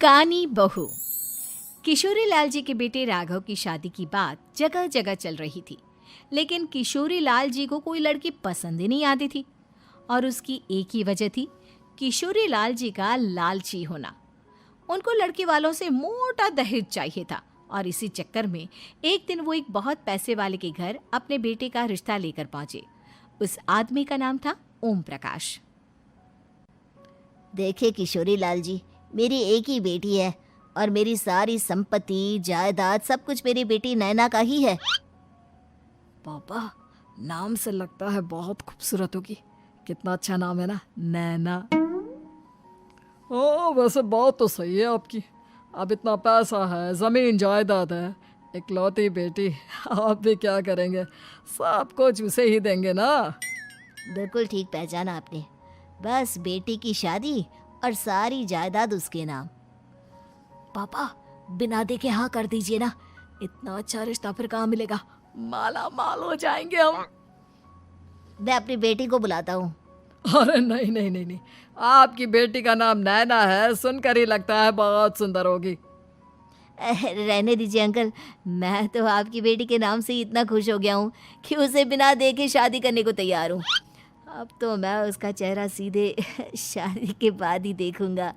कानी बहू। किशोरी लाल जी के बेटे राघव की शादी की बात जगह जगह चल रही थी, लेकिन किशोरी लाल जी को कोई लड़की पसंद ही नहीं आती थी। और उसकी एक ही वजह थी, किशोरी लाल जी का लालची होना। उनको लड़की वालों से मोटा दहेज चाहिए था और इसी चक्कर में एक दिन वो एक बहुत पैसे वाले के घर अपने बेटे का रिश्ता लेकर पहुंचे। उस आदमी का नाम था ओम प्रकाश। देखे किशोरी लाल जी, मेरी एक ही बेटी है और मेरी सारी संपत्ति जायदाद सब कुछ मेरी बेटी नैना का ही है। पापा, नाम से लगता है बहुत खूबसूरत होगी। कितना अच्छा नाम है ना, नैना। ओ, वैसे बात तो सही है आपकी। अब इतना पैसा है, जमीन जायदाद है, इकलौती बेटी, आप भी क्या करेंगे? सब कुछ उसे ही देंगे ना। बिल्कुल ठीक पहचाना आपने। बस बेटी की शादी और सारी जायदाद उसके नाम। पापा, बिना देखे हाँ कर दीजिए ना। इतना अच्छा रिश्ता फिर कहाँ मिलेगा? माला माल हो जाएंगे हम। मैं अपनी बेटी को बुलाता हूँ। अरे नहीं नहीं नहीं नहीं, आपकी बेटी का नाम नैना है, सुनकर ही लगता है बहुत सुंदर होगी। रहने दीजिए अंकल, मैं तो आपकी बेटी के नाम से ही इतना खुश हो गया हूँ कि उसे बिना देखे शादी करने को तैयार हूँ। अब तो मैं उसका चेहरा सीधे शादी के बाद ही देखूंगा।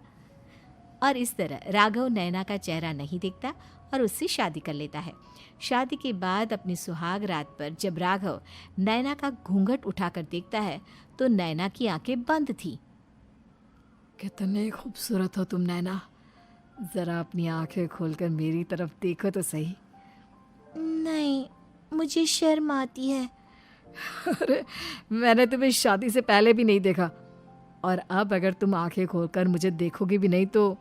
और इस तरह राघव नैना का चेहरा नहीं देखता और उससे शादी कर लेता है। शादी के बाद अपनी सुहाग रात पर जब राघव नैना का घूंघट उठाकर देखता है तो नैना की आंखें बंद थी। कितनी खूबसूरत हो तुम नैना, जरा अपनी आंखें खोलकर मेरी तरफ देखो तो सही। नहीं, मुझे शर्म आती है। अरे, मैंने तुम्हें शादी से पहले भी नहीं देखा, और अब अगर तुम आंखें खोलकर मुझे देखोगी भी नहीं तो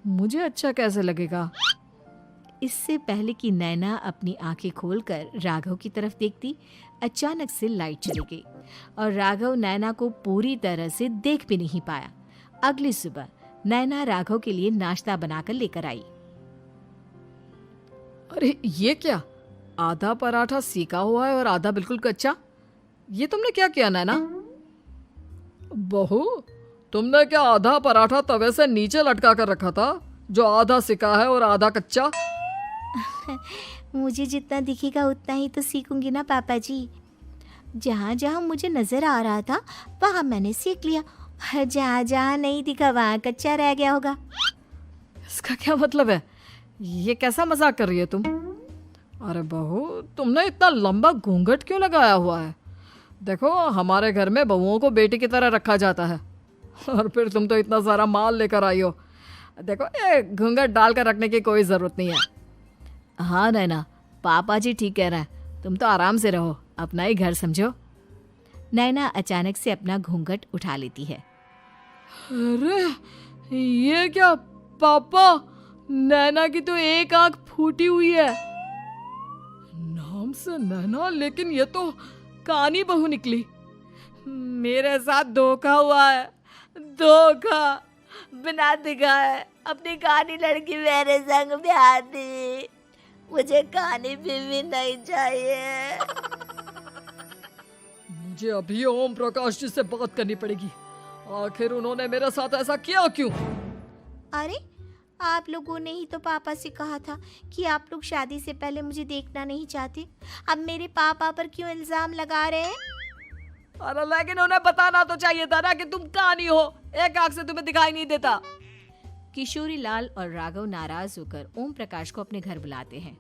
मुझे अच्छा कैसे लगेगा? इससे पहले कि नैना अपनी आंखें खोलकर राघव की तरफ देखती, अचानक से लाइट चली गई और राघव नैना को पूरी तरह से देख भी नहीं पाया। अगली सुबह नैना राघव के लिए नाश्ता बनाकर लेकर आई। अरे ये क्या, आधा पराठा सीका हुआ है और आधा बिल्कुल कच्चा। ये तुमने क्या किया नैना? बहू, तुमने क्या आधा पराठा तवे से नीचे लटका कर रखा था, जो आधा सिका है और आधा कच्चा? मुझे जितना दिखेगा उतना ही तो सीखूंगी ना पापा जी। जहाँ जहाँ मुझे नजर आ रहा था वहाँ मैंने सीख लिया, जहाँ जहाँ नहीं दिखा वहाँ कच्चा रह गया होगा। इसका क्या मतलब है? ये कैसा मजाक कर रही है तुम? अरे बहू, तुमने इतना लंबा घूंघट क्यों लगाया हुआ है? देखो, हमारे घर में बहुओं को बेटी की तरह रखा जाता है, और फिर तुम तो इतना सारा माल लेकर आई हो। देखो, ये घूंघट डालकर रखने की कोई ज़रूरत नहीं है। हाँ नैना, पापा जी ठीक कह रहे हैं, तुम तो आराम से रहो, अपना ही घर समझो। नैना अचानक से अपना घूंघट उठा लेती है। अरे ये क्या पापा, नैना की तो एक आंख फूटी हुई है। नाम से नैना, लेकिन ये तो कानी बहू निकली। मेरे साथ धोखा हुआ है, धोखा। बिना दिखाए अपनी कानी लड़की मेरे संग ब्याह दी। मुझे कानी बीवी नहीं चाहिए। मुझे अभी ओम प्रकाश जी से बात करनी पड़ेगी। आखिर उन्होंने मेरे साथ ऐसा किया क्यों? अरे, आप लोगों ने ही तो पापा से कहा था कि आप लोग शादी से पहले मुझे देखना नहीं चाहते। अब मेरे पापा पर क्यों इल्जाम लगा रहे हैं? अरे लेकिन उन्हें बताना तो चाहिए था ना कि तुम कानी हो, एक आंख से तुम्हें दिखाई नहीं देता। किशोरी लाल और राघव नाराज होकर ओम प्रकाश को अपने घर बुलाते हैं।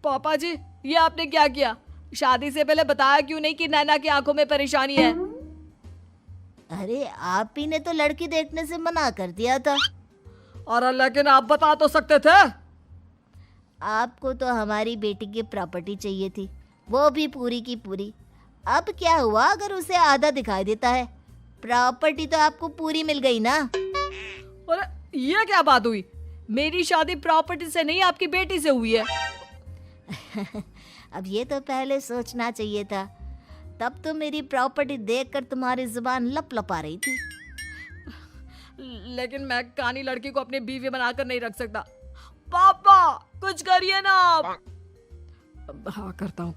पापा जी, ये आपने क्या किया? शादी से पहले बताया क्यों नहीं कि नैना की आंखों में परेशानी है? अरे, आप ही ने तो लड़की देखने से मना कर दिया था। अरे लेकिन आप बता तो सकते थे। आपको तो हमारी बेटी की प्रॉपर्टी चाहिए थी, वो भी पूरी की पूरी। अब क्या हुआ अगर उसे आधा दिखाई देता है? प्रॉपर्टी तो आपको पूरी मिल गई ना। अरे ये क्या बात हुई? मेरी शादी प्रॉपर्टी से नहीं, आपकी बेटी से हुई है। अब ये तो पहले सोचना चाहिए था, तब तो मेरी प्रॉपर्टी देखकर तुम्हारी जुबान लप लपा रही थी। लेकिन मैं कानी लड़की को अपनी बीवी बनाकर नहीं रख सकता। पापा, कुछ करिए ना आप। हाँ, करता हूँ।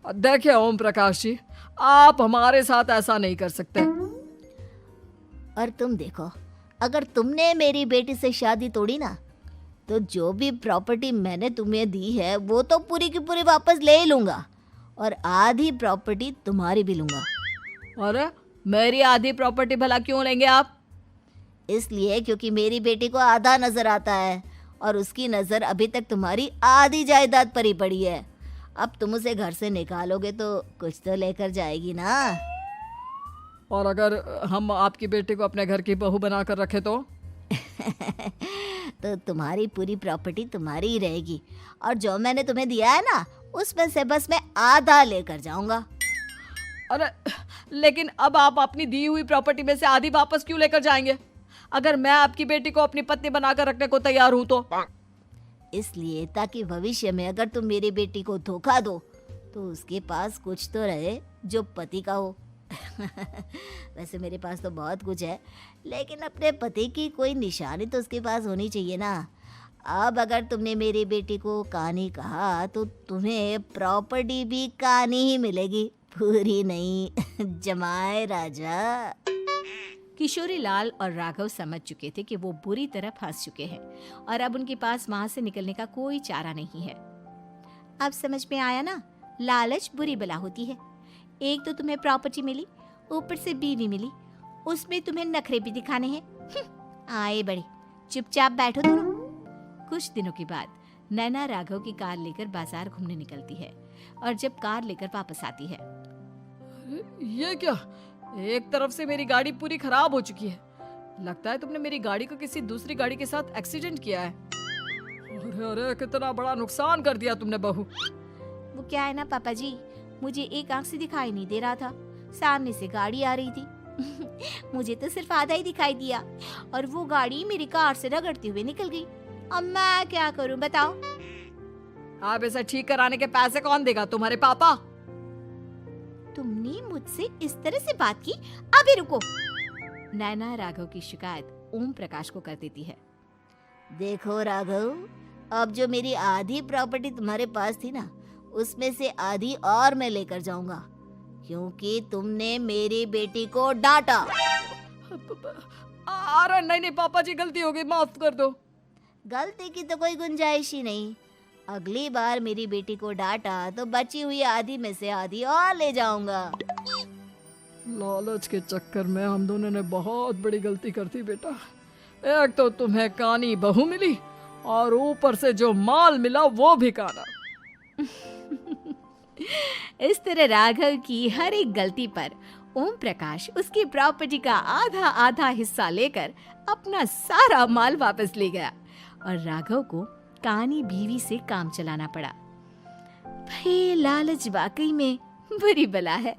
देखिए ओम प्रकाश जी, आप हमारे साथ ऐसा नहीं कर सकते। और तुम देखो, अगर तुमने मेरी बेटी से शादी तोड़ी ना, तो जो भी प्रॉपर्टी मैंने तुम्हें दी है वो तो पूरी की पूरी वापस ले ही लूँगा, और आधी प्रॉपर्टी तुम्हारी भी लूँगा। अरे मेरी आधी प्रॉपर्टी भला क्यों लेंगे आप? इसलिए क्योंकि मेरी बेटी को आधा नज़र आता है और उसकी नज़र अभी तक तुम्हारी आधी जायदाद पर ही पड़ी है। अब तुम उसे घर से निकालोगे तो कुछ तो लेकर जाएगी ना। और अगर हम आपकी बेटी को अपने घर की बहू बना कर रखे तो? तो तुम्हारी पूरी प्रॉपर्टी तुम्हारी ही रहेगी, और जो मैंने तुम्हें दिया है ना, उसमें से बस मैं आधा लेकर जाऊंगा। अरे लेकिन अब आप अपनी दी हुई प्रॉपर्टी में से आधी वापस क्यों लेकर जाएंगे? अगर मैं आपकी बेटी को अपनी पत्नी बनाकर रखने को तैयार हूं तो? इसलिए ताकि भविष्य में अगर तुम मेरी बेटी को धोखा दो तो उसके पास कुछ तो रहे जो पति का हो। वैसे मेरे पास तो बहुत कुछ है, लेकिन अपने पति की कोई निशानी तो उसके पास होनी चाहिए ना। अब अगर तुमने मेरी बेटी को कानी कहा तो तुम्हें प्रॉपर्टी भी कानी ही मिलेगी, पूरी नहीं। जमाए राजा। किशोरी लाल और राघव समझ चुके थे कि वो बुरी तरह फंस चुके हैं और अब उनके पास वहां से निकलने का कोई चारा नहीं है। अब समझ में आया ना, लालच बुरी बला होती है। एक तो तुम्हें प्रॉपर्टी मिली, ऊपर से बीवी मिली, उसमें तुम्हें नखरे भी दिखाने हैं। आए बड़े, चुपचाप बैठो दोनों। कुछ दिनों के बाद नैना राघव की कार लेकर बाजार घूमने निकलती है और जब कार लेकर वापस आती है, ये क्या? एक तरफ से मेरी गाड़ी पूरी खराब हो चुकी है। लगता है तुमने मेरी गाड़ी को किसी दूसरी गाड़ी के साथ एक्सीडेंट किया है। अरे अरे कितना बड़ा नुकसान कर दिया तुमने बहू। वो क्या है ना पापा जी, मुझे एक आंख से दिखाई नहीं दे रहा था, सामने से गाड़ी आ रही थी। मुझे तो सिर्फ आधा ही दिखाई दिया और वो गाड़ी मेरी कार से रगड़ते हुए निकल गई। अब मैं क्या करूं बताओ? आप इसे ठीक कराने के पैसे कौन देगा? तुम्हारे पापा? तुमने मुझसे इस तरह से बात की? अभी रुको। नैना राघव की शिकायत ओम प्रकाश को कर देती है। देखो राघव, अब जो मेरी आधी प्रॉपर्टी तुम्हारे पास थी ना, उसमें से आधी और मैं लेकर जाऊंगा, क्योंकि तुमने मेरी बेटी को डांटा। अरे नहीं नहीं पापा जी, गलती हो गई, माफ कर दो। गलती की तो कोई गुंजाइश ही नहीं। अगली बार मेरी बेटी को डांटा तो बची हुई आधी में से आधी और ले जाऊंगा। लालच के चक्कर में हम दोनों ने बहुत बड़ी गलती कर दी बेटा। एक तो तुम्हें कानी बहू मिली और ऊपर से जो माल मिला वो भी काना। इस तरह राघव की हर एक गलती पर ओम प्रकाश उसकी प्रॉपर्टी का आधा आधा हिस्सा लेकर अपना सारा माल वापस ले गया और राघव को कानी बीवी से काम चलाना पड़ा। भाई लालच वाकई में बुरी बला है।